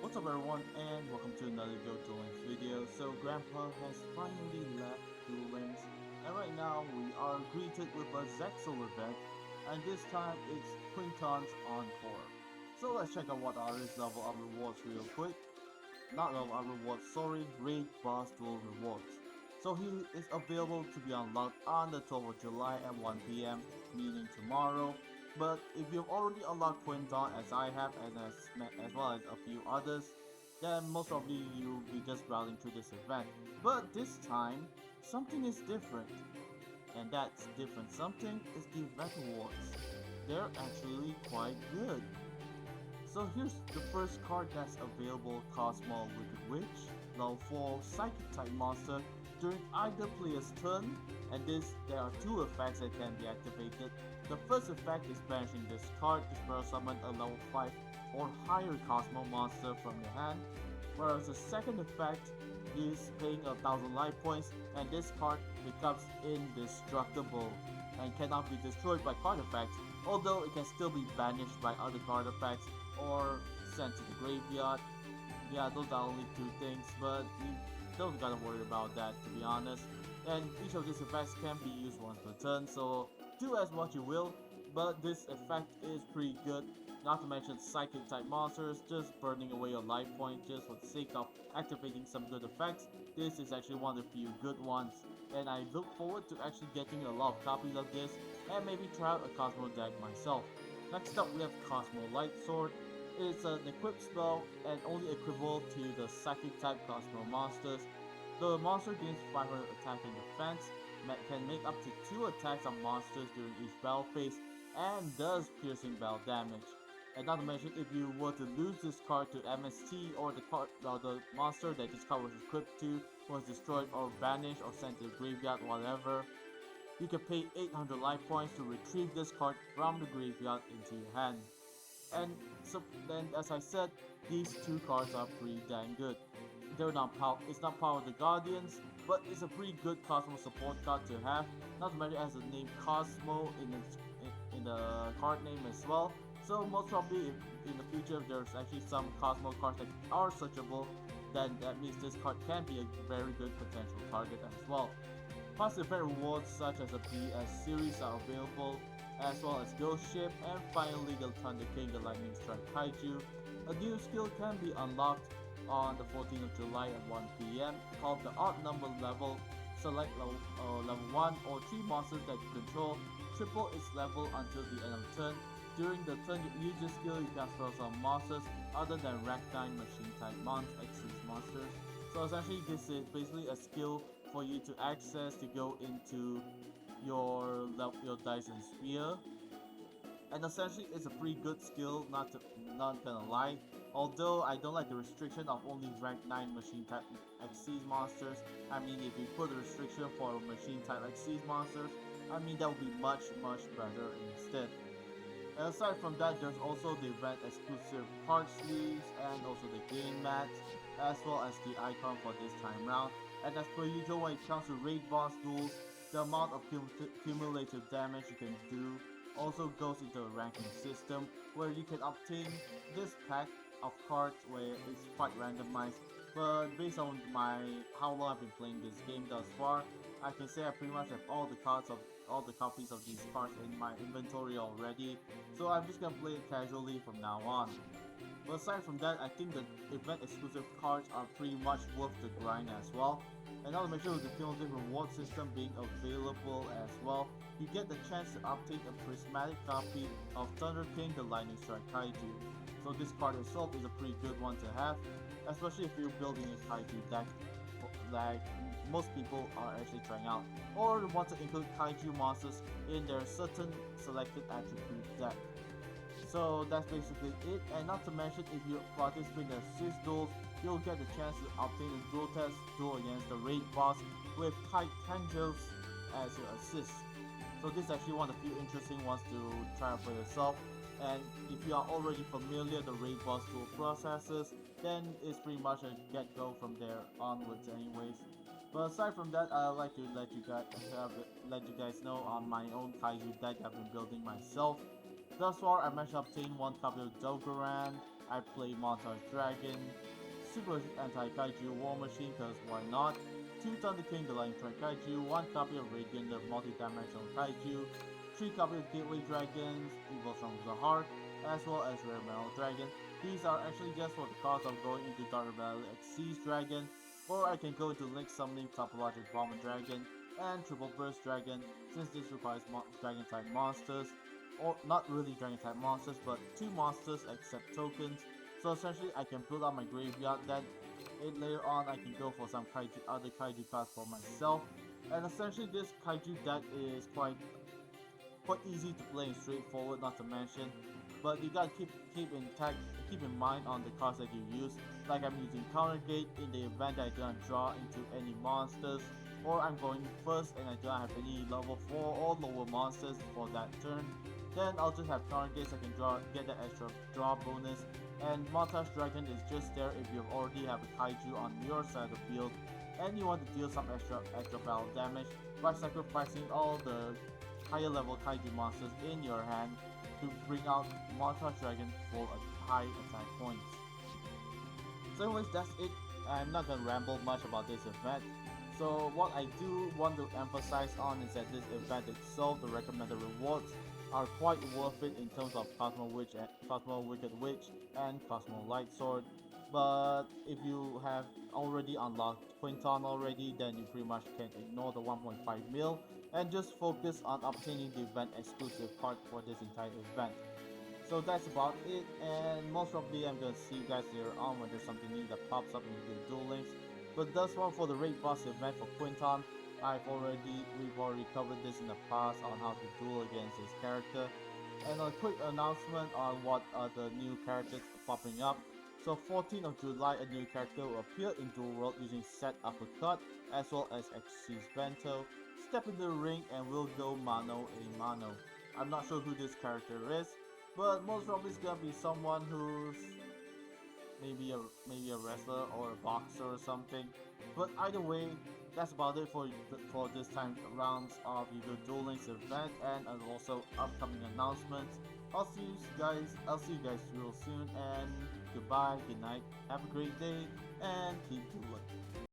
What's up everyone and welcome to another YuGiOh Duel video. So Grandpa has finally left Duel Links and right now we are greeted with a Zexal event and this time it's Quinton's Encore. So let's check out what are his level up rewards real quick. Not level up rewards, sorry, Raid Boss Duel rewards. So he is available to be unlocked on the 12th of July at 1 PM, meaning tomorrow. But if you've already unlocked Quinton as I have and as well as a few others, then most probably you'll be just browsing through this event. But this time, something is different. And that's different something is the event rewards. They're actually quite good. So here's the first card that's available, Kozmo Wicked Witch, level 4 Psychic type monster during either player's turn, and there are two effects that can be activated. The first effect is banishing this card to spell summon a level 5 or higher Kozmo monster from your hand, whereas the second effect is paying 1000 life points and this card becomes indestructible and cannot be destroyed by card effects, although it can still be banished by other card effects or sent to the graveyard. Yeah, those are only two things, but you don't gotta worry about that to be honest. And each of these effects can be used once per turn, so do as what you will, but this effect is pretty good. Not to mention psychic type monsters, just burning away your life point just for the sake of activating some good effects. This is actually one of the few good ones, and I look forward to actually getting a lot of copies of this and maybe try out a Kozmo deck myself. Next up we have Kozmo Light Sword. It's an equipped spell and only equivalent to the Psychic type Kozmo monsters. The monster gains 500 attack and defense, can make up to 2 attacks on monsters during each battle phase, and does piercing battle damage. And not to mention, if you were to lose this card to MST or the monster that this card was equipped to was destroyed or banished or sent to the graveyard, whatever, you can pay 800 life points to retrieve this card from the graveyard into your hand. And so then, as I said, these two cards are pretty dang good. It's not Power of the Guardians, but it's a pretty good Cosmo support card to have. Not to mention it has the name Cosmo in the card name as well. So most probably in the future if there's actually some Cosmo cards that are searchable, then that means this card can be a very good potential target as well. Plus event rewards such as the PS series are available, as well as Ghost Ship, and finally the Thunder King, the Lightning Strike Kaiju. A new skill can be unlocked on the 14th of July at 1 PM called the Odd Number Level. Select level 1 or 3 monsters that you control, triple its level until the end of the turn. During the turn you use this skill, you can spell some monsters other than rank 9 machine type Xyz monsters. So essentially this is basically a skill for you to access to go into your Dyson Sphere, and essentially it's a pretty good skill, not gonna lie. Although I don't like the restriction of only rank 9 machine type Xyz monsters. I mean, if you put a restriction for machine type Xyz monsters, I mean that would be much better instead. And aside from that, there's also the event exclusive card sleeves and also the game mat, as well as the icon for this time round. And as per usual, when it comes to raid boss duels, the amount of cumulative damage you can do also goes into a ranking system where you can obtain this pack of cards where it's quite randomized. But based on how long I've been playing this game thus far, I can say I pretty much have all the copies of these cards in my inventory already. So I'm just gonna play it casually from now on. But aside from that, I think the event exclusive cards are pretty much worth the grind as well. And not to mention with the cumulative reward system being available as well, you get the chance to obtain a prismatic copy of Thunder King, the Lightning Strike Kaiju. So this card itself is a pretty good one to have, especially if you're building a Kaiju deck like most people are actually trying out, or want to include Kaiju monsters in their certain selected attribute deck. So that's basically it, and not to mention if you participate in assist duels, you'll get the chance to obtain a dual test duel against the raid boss with Titangels as your assist. So this is actually one of the few interesting ones to try out for yourself, and if you are already familiar with the raid boss duel processes, then it's pretty much a get-go from there onwards anyways. But aside from that, I'd like to let you guys know on my own Kaiju deck I've been building myself. Thus far, I managed to obtain one copy of Dogoran, I play Montage Dragon, Super Anti-Kaiju War Machine, cause why not? 2 Thunder King the Lightning Strike Kaiju, 1 copy of Radiant the Multi-Dimensional Kaiju, 3 copies of Gateway Dragons, Evil from the Heart, as well as Rare Metal Dragon. These are actually just for the cost of going into Dark Rebel Xyz Dragon, or I can go into Link Summoning Topologic Bomber Dragon and Triple Burst Dragon, since this requires Dragon type monsters, or not really Dragon type monsters, but 2 monsters except tokens. So essentially I can build up my graveyard, then later on I can go for some other kaiju cards for myself. And essentially this kaiju deck is quite easy to play and straightforward, not to mention. But you gotta keep in mind on the cards that you use. Like I'm using Counter Gate in the event that I don't draw into any monsters, or I'm going first and I don't have any level 4 or lower monsters for that turn. Then I'll just have Counter Gate so I can get the extra draw bonus. And Montage Dragon is just there if you already have a kaiju on your side of the field and you want to deal some extra battle damage by sacrificing all the higher level kaiju monsters in your hand to bring out Montage Dragon for high attack points. So anyways, that's it. I'm not gonna ramble much about this event. So what I do want to emphasize on is that this event itself, the recommended rewards, are quite worth it in terms of Kozmo Wicked Witch and Kozmo Light Sword. But if you have already unlocked Quinton already, then you pretty much can ignore the 1.5 mil and just focus on obtaining the event exclusive card for this entire event. So that's about it, and most probably I'm gonna see you guys later on when there's something new that pops up in the Duel Links. But thus far for the raid boss event for Quinton, we've already covered this in the past on how to duel against this character. And a quick announcement on what are the new characters popping up. So 14th of July, a new character will appear in Duel World using Set Uppercut as well as Xyz Bento. Step into the ring and we'll go mano a mano. I'm not sure who this character is, but most probably it's gonna be someone who's maybe a wrestler or a boxer or something. But either way, that's about it for this time rounds of YuGiOh Duel Links event and also upcoming announcements. I'll see you guys real soon, and goodbye, good night, have a great day, and keep dueling.